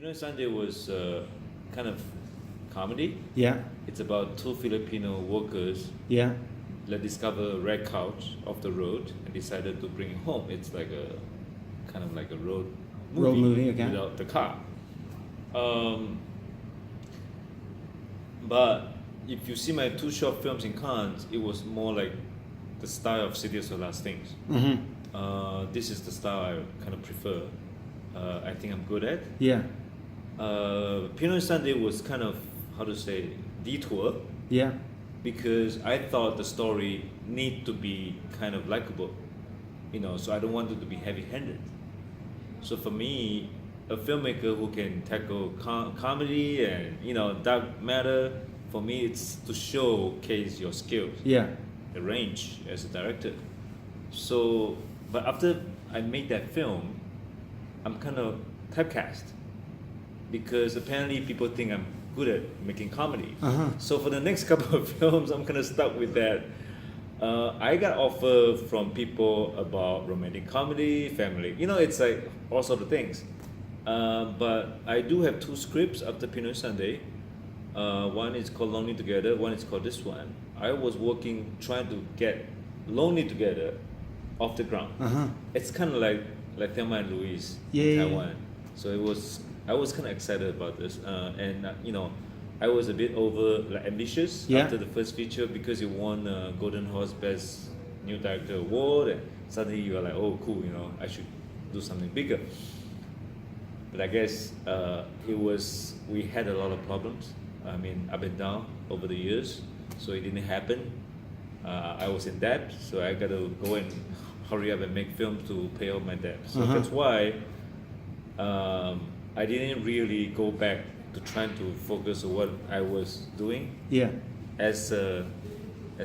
Pinoy Sunday was kind of comedy. Yeah. It's about two Filipino workers Yeah. that discover a wrecked couch off the road and decided to bring it home. It's like a kind of like a road movie, okay. without the car. But if you see my two short films in Cannes, it was more like the style of City of the Last Things. Mm-hmm. This is the style I kind of prefer. I think I'm good at. Yeah. Pinoy Sunday was kind of, how to say, detour, Yeah. because I thought the story need to be kind of likable, so I don't want it to be heavy-handed. So for me, a filmmaker who can tackle comedy and dark matter, for me it's to showcase your skills, Yeah. the range as a director. So, but after I made that film, I'm kind of typecast because apparently people think I'm good at making comedy. Uh-huh. So for the next couple of films, I'm kind of stuck with that. I got offer from people about romantic comedy, family. It's like all sort of things. But I do have two scripts after Pinoy Sunday. One is called Lonely Together. One is called this one. I was trying to get Lonely Together off the ground. Uh-huh. It's kind of like Thelma and Louise Yeah, in yeah, Taiwan. So I was kind of excited about this, and I was a bit ambitious Yeah. after the first feature because it won Golden Horse Best New Director Award, and suddenly you are like, oh cool, I should do something bigger. But I guess we had a lot of problems. I mean, up and down over the years, so it didn't happen. I was in debt, so I got to go and hurry up and make films to pay off my debt. So Uh-huh. that's why I didn't really go back to trying to focus on what I was doing Yeah. as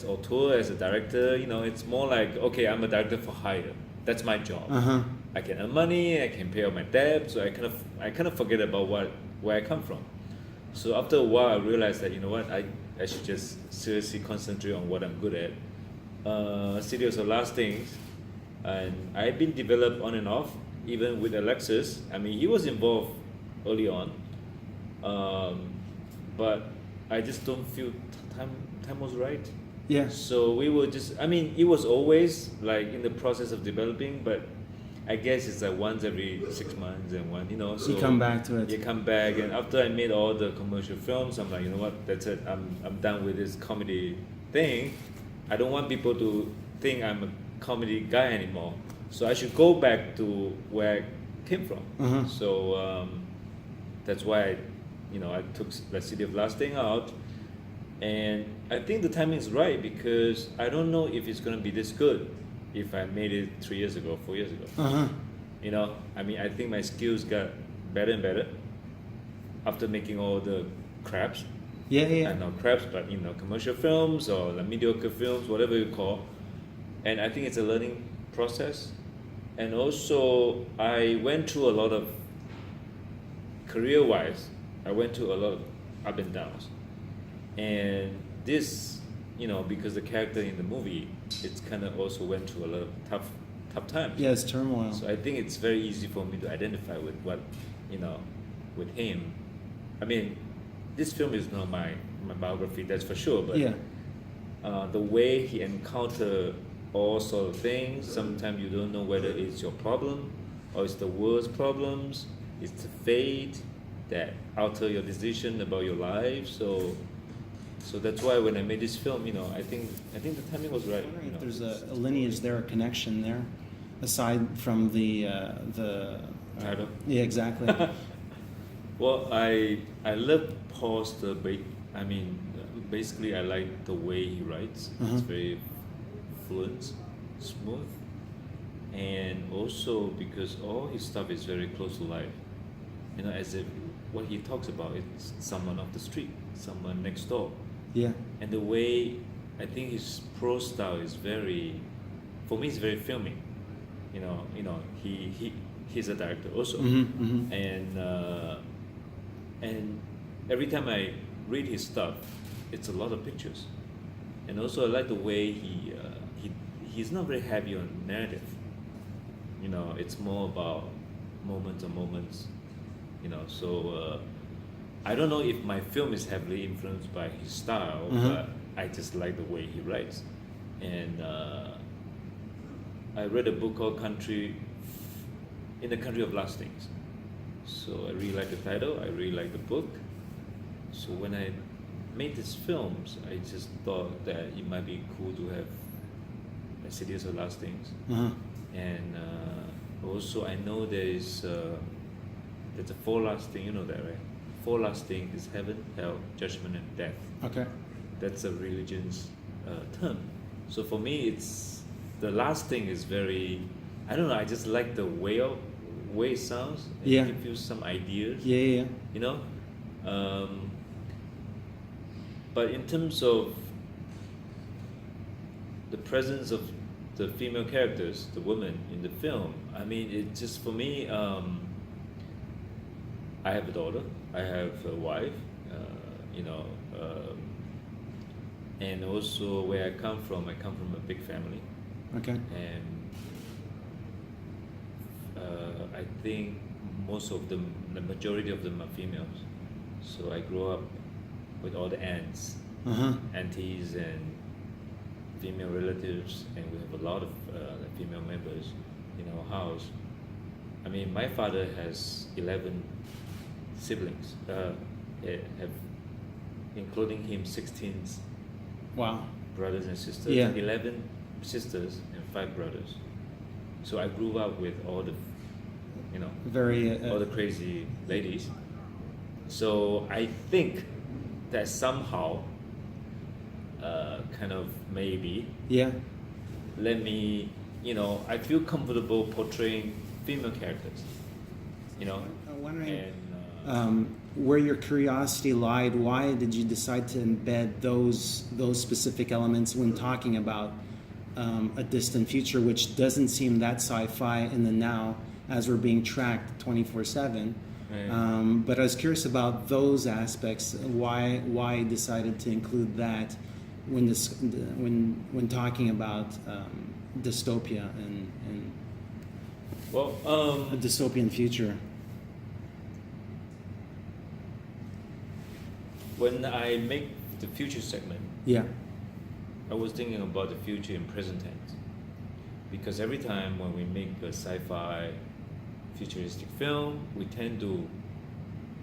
auteur, as a director. It's more like, okay, I'm a director for hire. That's my job. Uh-huh. I can earn money, I can pay off my debt, so I kind of forget about where I come from. So after a while, I realized that I should just seriously concentrate on what I'm good at. City of the Last Things, and I've been developed on and off, even with Alexis. I mean, he was involved early on, but I just don't feel time was right. Yeah. So we were just, it was always like in the process of developing, but I guess it's like once every 6 months and so You come back to it. you come back, and after I made all the commercial films, I'm like, you know what, that's it, I'm done with this comedy thing. I don't want people to think I'm a comedy guy anymore, so I should go back to where I came from. Uh-huh. So that's why I took the City of Last Thing out. And I think the timing is right because I don't know if it's going to be this good if I made it 3 years ago, 4 years ago. Uh-huh. I think my skills got better and better after making all the craps. Yeah, yeah. Not craps, but commercial films or like mediocre films, whatever you call. And I think it's a learning process. And also, I went through a lot of career-wise. I went through a lot of up and downs. And this, because the character in the movie, it's kind of also went through a lot of tough times. Yeah, it's turmoil. So I think it's very easy for me to identify with what, with him. I mean, this film is not my biography, that's for sure. But Yeah. The way he encountered all sort of things, sometimes you don't know whether it's your problem or it's the world's problems, it's the fate that alter your decision about your life. So that's why when I made this film, I think the timing was right. If there's a lineage there, a connection there, aside from the Title? Yeah, exactly. Well, I love Paul's basically I like the way he writes. Uh-huh. It's very fluent, smooth, and also because all his stuff is very close to life. As if what he talks about is someone off the street, someone next door. Yeah. And the way I think his prose style is for me, it's very filming. He's a director also, Mm-hmm, mm-hmm. and every time I read his stuff, it's a lot of pictures, and also I like the way he's not very heavy on narrative. It's more about moments, you know. So I don't know if my film is heavily influenced by his style, but I just like the way he writes. And I read a book called In the Country of Last Things. So I really like the title, I really like the book. So when I made these films, I just thought that it might be cool to have a series of last things. And also I know there's a 4 last thing, you know that, right? 4 last thing is heaven, hell, judgment, and death. Okay. That's a religion's term. So for me, it's the last thing is very, I don't know, I just like the way it sounds. And Yeah. give you some ideas. Yeah. You know? But in terms of the presence of the female characters, the women in the film, I mean, it just for me, I have a daughter, I have a wife, you know, and also where I come from a big family. Okay. And I think most of them, the majority of them are females. So I grew up with all the aunts, aunties, and female relatives, and we have a lot of female members in our house. I mean, my father has 11 siblings, have, including him, 16 Wow. brothers and sisters, Yeah. 11 sisters and 5 brothers. So I grew up with all the, you know, Very. all the crazy ladies. So I think that somehow, kind of maybe, Yeah. let me, you know, I feel comfortable portraying female characters, you know, I'm wondering and where your curiosity lied. Why did you decide to embed those specific elements when talking about a distant future, which doesn't seem that sci-fi in the now, as we're being tracked 24/7? Right. But I was curious about those aspects. Why you decided to include that when talking about dystopia and well, a dystopian future? when I make the future segment, Yeah. I was thinking about the future in present tense, because every time when we make a sci-fi futuristic film, we tend to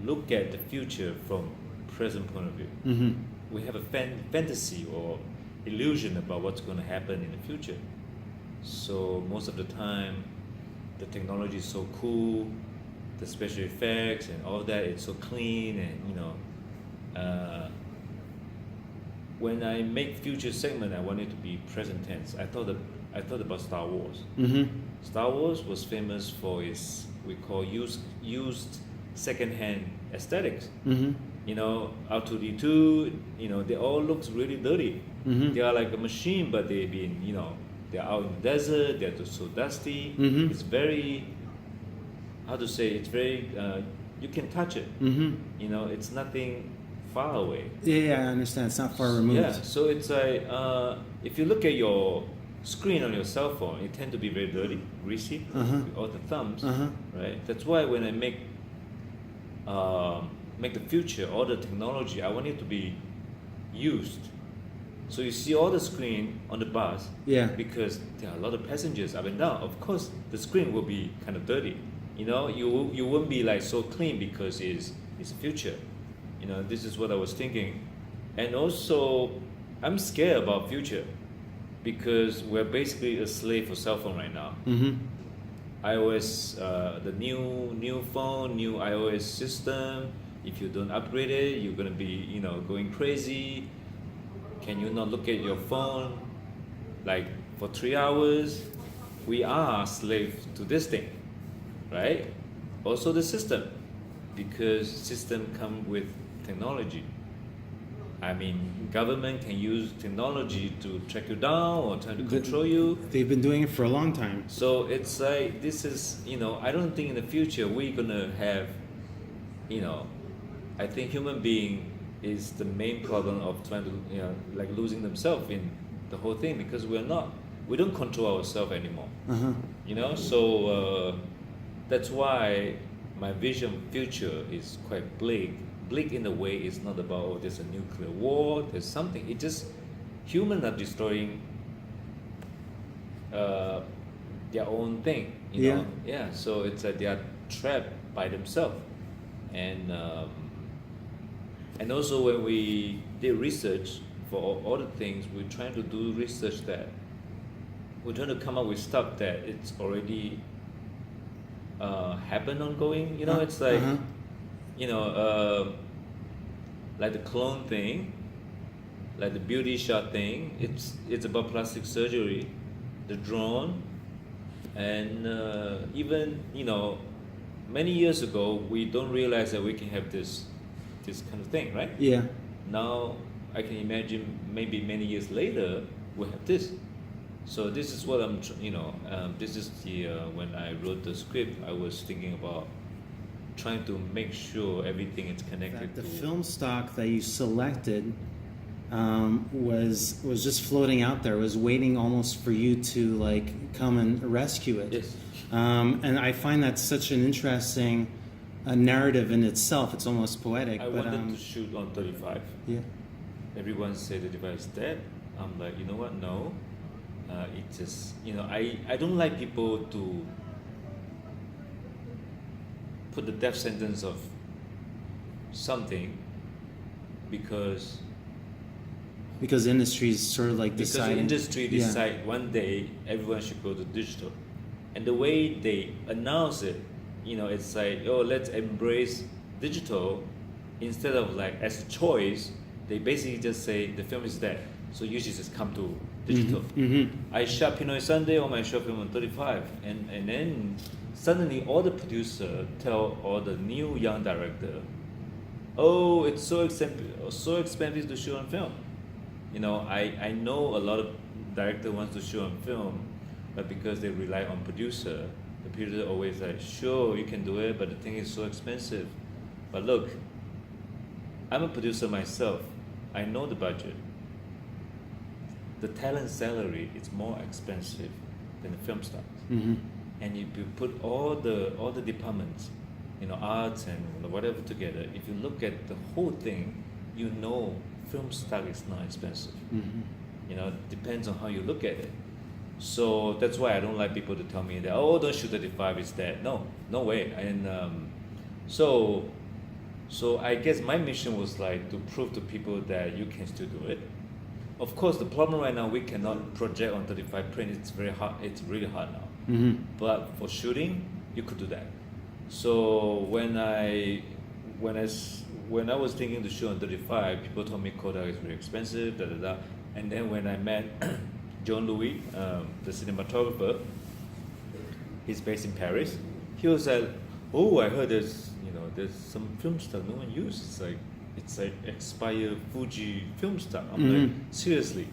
look at the future from present point of view. We have a fantasy or illusion about what's going to happen in the future. So most of the time, the technology is so cool, the special effects and all that, it's so clean, and you know, when I make future segment, I want it to be present tense. I thought about Star Wars. Star Wars was famous for its, we call used second-hand aesthetics. You know, R2D2, you know, they all looks really dirty. They are like a machine, but they've been, you know, they're out in the desert, they're so dusty. It's very, how to say, it's very, you can touch it. You know, it's nothing far away. Yeah, I understand. It's not far removed. Yeah, so it's like, if you look at your screen on your cell phone, it tend to be very dirty, greasy, with all the thumbs, right? That's why when I make the future, all the technology, I want it to be used. So you see all the screen on the bus, because there are a lot of passengers up and down. Of course, the screen will be kind of dirty. You know, you won't be like so clean because it's future. You know, this is what I was thinking. And also, I'm scared about future because we're basically a slave for cell phone right now. iOS, the new phone, new iOS system. If you don't upgrade it, you're gonna be, you know, going crazy. Can you not look at your phone like for 3 hours? We are slaves to this thing, right? Also the system, because system come with technology. I mean, government can use technology to track you down or try to control you. They've been doing it for a long time. So it's like, this is, you know, I don't think in the future we're gonna have, you know, I think human being is the main problem of trying to, you know, like losing themselves in the whole thing, because we don't control ourselves anymore. You know, so that's why my vision future is quite bleak. Bleak in a way it's not about there's a nuclear war, there's something. It just humans are destroying their own thing. You know? Yeah. So it's they are trapped by themselves, and also when we did research for all the things, we're trying to do research that we're trying to come up with stuff that it's already happened ongoing. You know, it's like like the clone thing, like the beauty shot thing. It's about plastic surgery, the drone, and even many years ago we don't realize that we can have this kind of thing, right? Yeah. Now I can imagine maybe many years later we'll have this. So this is what this is the when I wrote the script, I was thinking about trying to make sure everything is connected. The film stock that you selected was just floating out there. It was waiting almost for you to like come and rescue it. Yes. And I find that such an interesting narrative in itself. It's almost poetic. I wanted to shoot on 35. Yeah. Everyone said the device is dead. I'm like, you know what? No. It just, I don't like people to put the death sentence of something because the industry is sort of like deciding. Because the industry decide one day everyone should go to digital, and the way they announce it, it's like, oh, let's embrace digital instead of like as a choice. They basically just say the film is dead, so you should just come to digital. I shot Pinoy Sunday on my short film on 35, and then suddenly all the producer tell all the new young director, oh, it's so expensive to shoot on film. I know a lot of director wants to shoot on film, but because they rely on producer, the producer always like, sure, you can do it, but the thing is so expensive. But look, I'm a producer myself. I know the budget. The talent salary is more expensive than the film stars. And if you put all the departments, arts and whatever together, if you look at the whole thing, film stock is not expensive. Depends on how you look at it. So that's why I don't like people to tell me that, oh, don't shoot 35, it's dead. No way. And so I guess my mission was like to prove to people that you can still do it. Of course, the problem right now, we cannot project on 35 print. It's very hard. It's really hard now. But for shooting, you could do that. So when I was thinking to shoot on 35, people told me Kodak is very expensive, And then when I met John Louis, the cinematographer, he's based in Paris. He was like, oh, I heard there's some film stuff no one uses. It's like expired Fuji film stuff. I'm like, seriously.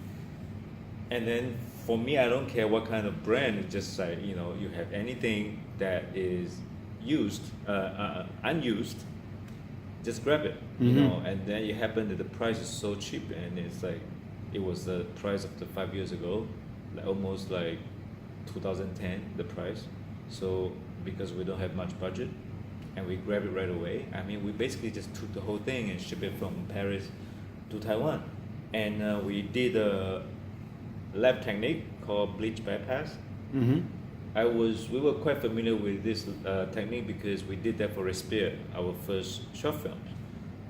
And then for me, I don't care what kind of brand. It's just like, you have anything that is used, unused, just grab it, and then it happened that the price is so cheap, and it's like, it was the price of the 5 years ago, like almost like 2010, the price. So because we don't have much budget, and we grab it right away. I mean, we basically just took the whole thing and shipped it from Paris to Taiwan. And we did a lab technique called bleach bypass. We were quite familiar with this technique because we did that for Respire, our first short film.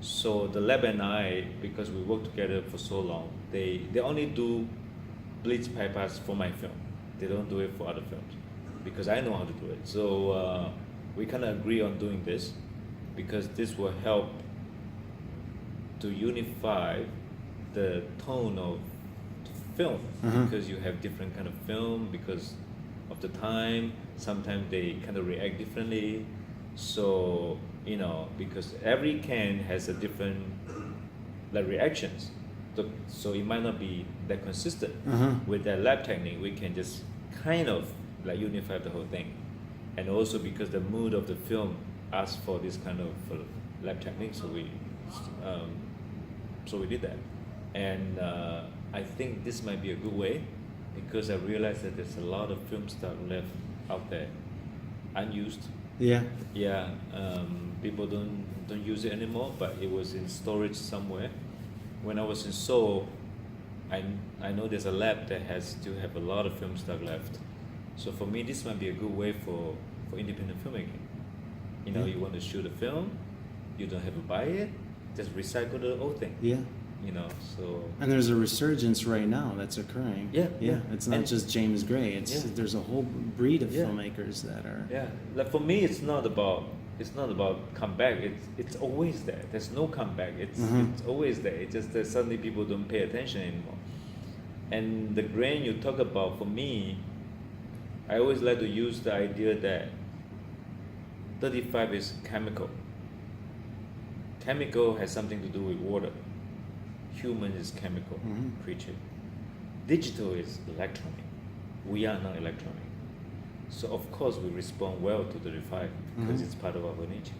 So the lab and I, because we worked together for so long, they only do bleach bypass for my film. They don't do it for other films because I know how to do it. So we kind of agree on doing this because this will help to unify the tone of film because you have different kind of film because of the time. Sometimes they kind of react differently. So, because every can has a different reactions. So it might not be that consistent. With that lab technique, we can just kind of unify the whole thing. And also because the mood of the film asks for this kind of lab technique, so we did that. And I think this might be a good way because I realized that there's a lot of film stock left out there, unused, Yeah. Yeah, people don't use it anymore, but it was in storage somewhere. When I was in Seoul, I know there's a lab that has still have a lot of film stock left. So for me, this might be a good way for independent filmmaking. You know, Yeah. you want to shoot a film, you don't have to buy it, just recycle the old thing. Yeah. You know, so And there's a resurgence right now that's occurring. Yeah, Yeah. yeah. It's not And- just James Gray. It's Yeah. there's a whole breed of Yeah. filmmakers that are. yeah, like for me, it's not about comeback. It's always there. There's no comeback. It's always there. It's just that suddenly people don't pay attention anymore. And the grain you talk about, for me, I always like to use the idea that 35 is chemical. Chemical has something to do with water. Human is chemical creature. Digital is electronic. We are not electronic. So of course we respond well to 35 because it's part of our nature.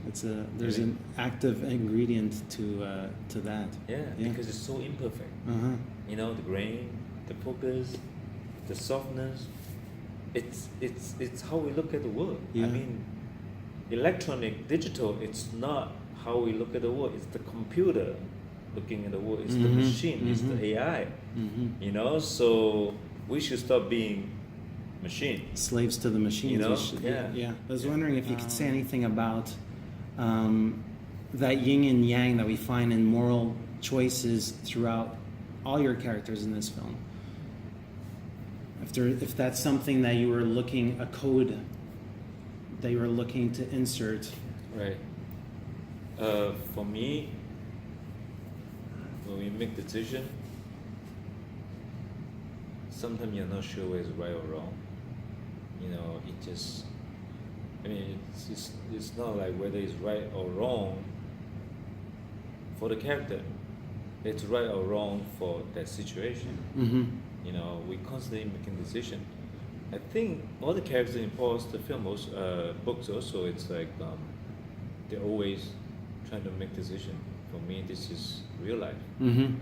There's an active ingredient to that. Yeah, Yeah. because it's so imperfect. Uh-huh. You know, the grain, the focus, the softness. It's how we look at the world. Yeah. I mean, electronic, digital, it's not how we look at the world. It's the computer looking at the world. It's the machine. It's the AI. You know, so we should stop being machine. Slaves to the machines. You know? We should- Yeah. Yeah. I was wondering if you could say anything about that yin and yang that we find in moral choices throughout all your characters in this film. If that's something that you were looking, a code that you were looking to insert. Right. For me, when we make decision, sometimes you're not sure whether it's right or wrong. You know, it just, I mean, it's not like whether it's right or wrong for the character. It's right or wrong for that situation. You know, we constantly making decision. I think all the characters in the film, books also, it's like they're always trying to make decision. For me, this is real life.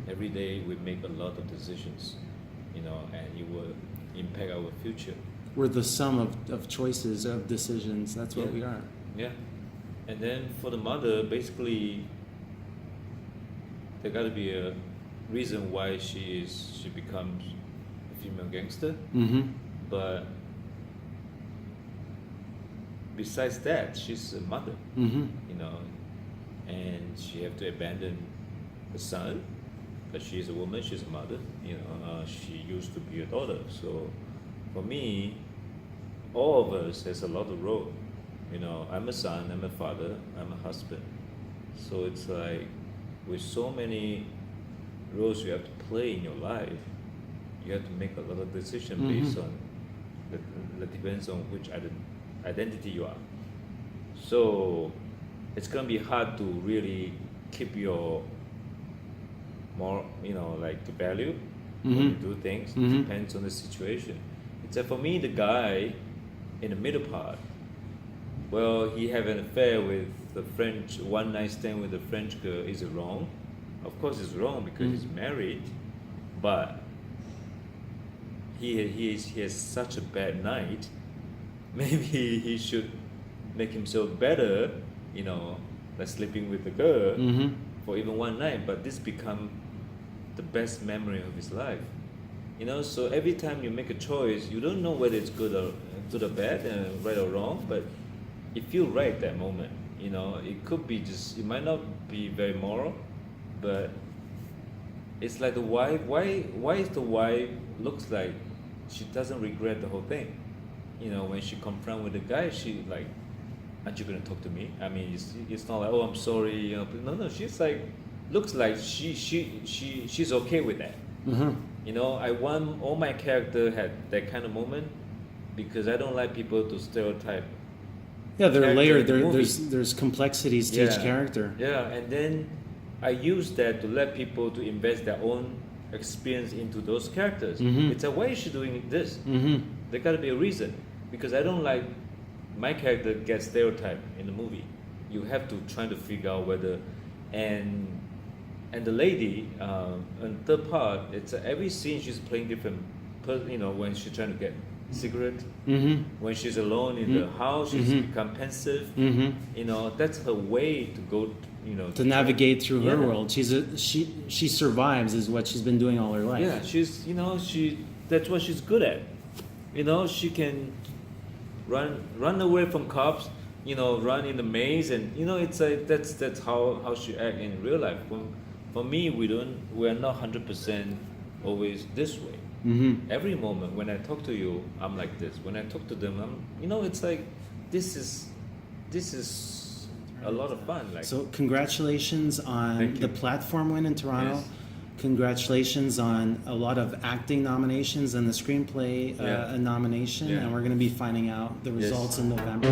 Every day we make a lot of decisions, you know, and it will impact our future. We're the sum of choices, of decisions. That's what Yeah. we are. Yeah, and then for the mother, basically, there got to be a reason why she becomes a female gangster. But besides that, she's a mother, you know, and she have to abandon the son. But she's a woman, she's a mother, you know. She used to be a daughter. So for me, all of us has a lot of role. You know, I'm a son, I'm a father, I'm a husband. So it's like with so many roles you have to play in your life, you have to make a lot of decisions based on that depends on which identity you are. So it's gonna be hard to really keep your more, you know, like the value when you do things. It depends on the situation. It's like for me, the guy in the middle part, well, he have an affair with the French, one night stand with the French girl. Is it wrong? Of course it's wrong because he's married, but he has such a bad night. Maybe he should make himself better, you know, like sleeping with the girl for even one night. But this become the best memory of his life, you know. So every time you make a choice, you don't know whether it's good or bad, right or wrong, but it feel right that moment. You know, it could be just, it might not be very moral, but it's like the wife. Why is the wife looks like she doesn't regret the whole thing? You know, when she confront with the guy, she like, aren't you gonna talk to me? I mean, it's not like, oh, I'm sorry, you know. No, she's like, looks like she's okay with that. You know, I want all my character had that kind of moment because I don't like people to stereotype. Yeah, they're character layered. in the movie. There's complexities to each character. Yeah, and then I use that to let people to invest their own experience into those characters. It's like, why is she doing this? There got to be a reason, because I don't like my character gets stereotyped in the movie. You have to try to figure out whether, and the lady, on third part, it's every scene she's playing different, you know, when she's trying to get cigarette. Mm-hmm. When she's alone in the house, she's become pensive. Mm-hmm. You know, that's her way to go. You know, To navigate through her Yeah. world. She survives is what she's been doing all her life. Yeah, she's that's what she's good at. You know, she can run away from cops. You know, run in the maze, and you know, it's like that's how she act in real life. For me, we're not 100% always this way. Mm-hmm. Every moment when I talk to you, I'm like this. When I talk to them, it's like this is a lot of fun. Like, So congratulations on Thank you. the platform win in Toronto. Yes. Congratulations on a lot of acting nominations and the screenplay Yeah. nomination. Yeah. And we're going to be finding out the Yes. results in November.